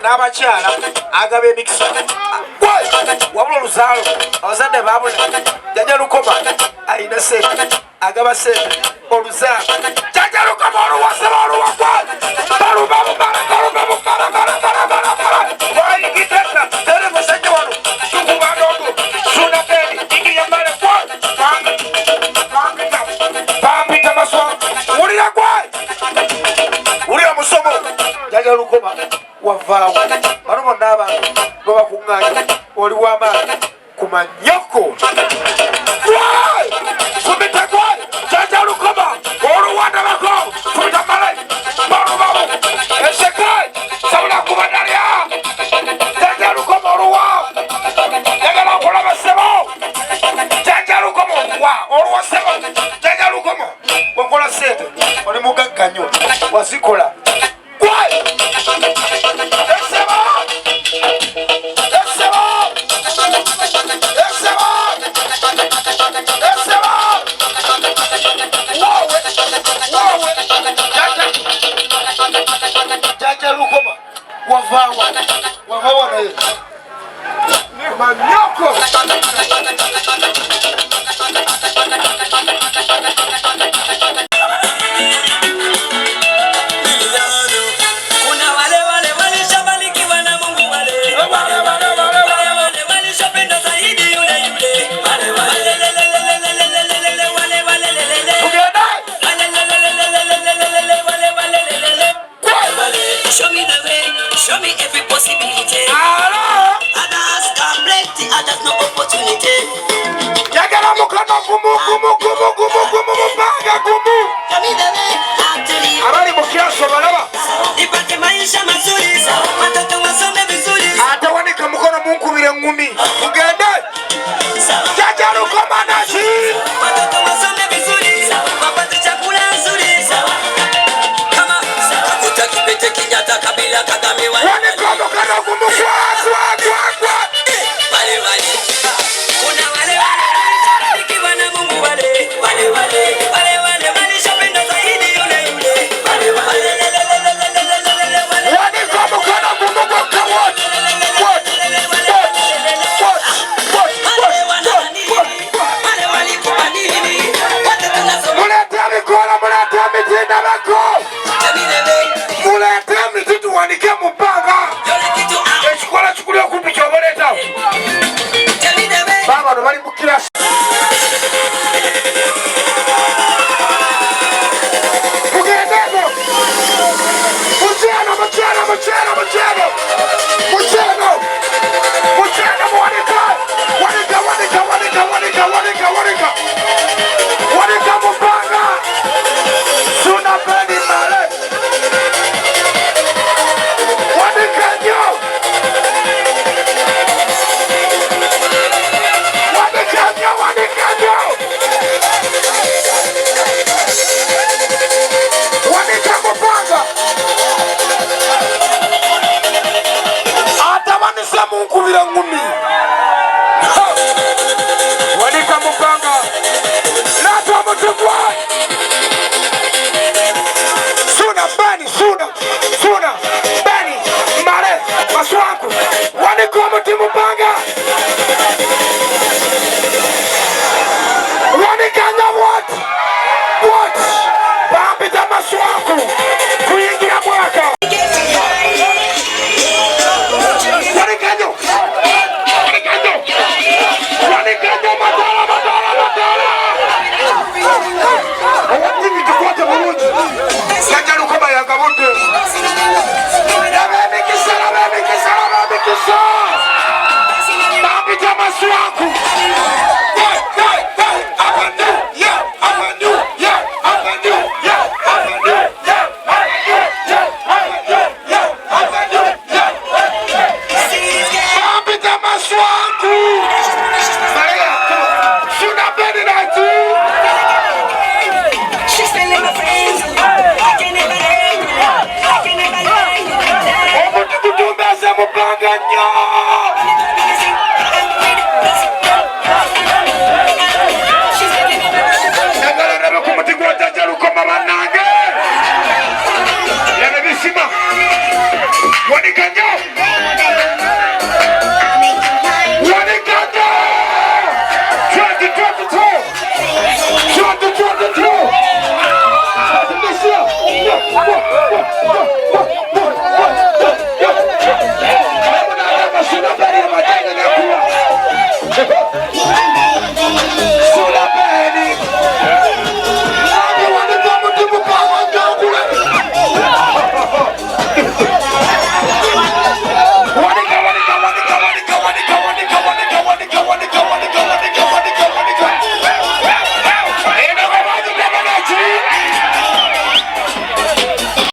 n'abakyala agaba emikisa wabula oluzaalo abazadde baabule jjajja Lukoma ayina sente agaba sente oluzaalo jjajja Lukoma oluwasaba oluwakwa wayigiteka tere musajja wano tukubandogo sunabeni igiyambale pampita maswa wulira gwai wulira musomo jjajja Lukoma wavaawo bano bonna abantu babakuŋŋaanya oli w'amaanyi ku manyoko kumita gwai jjajja Lukoma oluwandabako kumita malai balubabu esekai sabula kubadalya jjajja Lukoma oluwa yagala okulaba sebo jjajja Lukoma oluwa oluwa sebo jjajja Lukoma wakola sente oli mugagga nnyo wazikola gwai jjajja Lukoma wavaawa naye manyoko Show me every possibility. Others got plenty, others no opportunity. Yagala mukama gumu banga gumu. Show me the way how to live. Abali mukiaso balaba. Nipate maisha mazuri, watoto wasome vizuri. Atawanika mukono munkubire ngumi. Mugende. Jjajja Lukoma nashi. Watoto wasome vizuri, wapate chakula nzuri. Kama utakipete Kenyatta Kabila Kagame wani kono kana gumu kwa. Wale kuna wale nikiwa na Mungu wale shapenda zaidi yule wale wani kono kana gumu kwa wale walikuwa nini wote tunasoma muleta mikola muleta mitinda bako muleta mititu wanike mupanga ekikola kikuli okumpi kyoboleta babano bali mukira mugendeko mukyeno wanika mupanga suna peni male wanika nyo wanika mupanga atamanisa munkubira ngumi wanika mupanga lata mutugwa suna beni mare maswanku wanika mutimupanga wanikanya what bampita maswanku kuyingira mwaka wanikanyo madala awatini tukwate bulungi jjajja Lukoma yagabudde labemikisa bampita maswanku mupanganya nagala nabe ku muti gwa jjajja Lukoma bannange yabe bisima wanikanya Hey,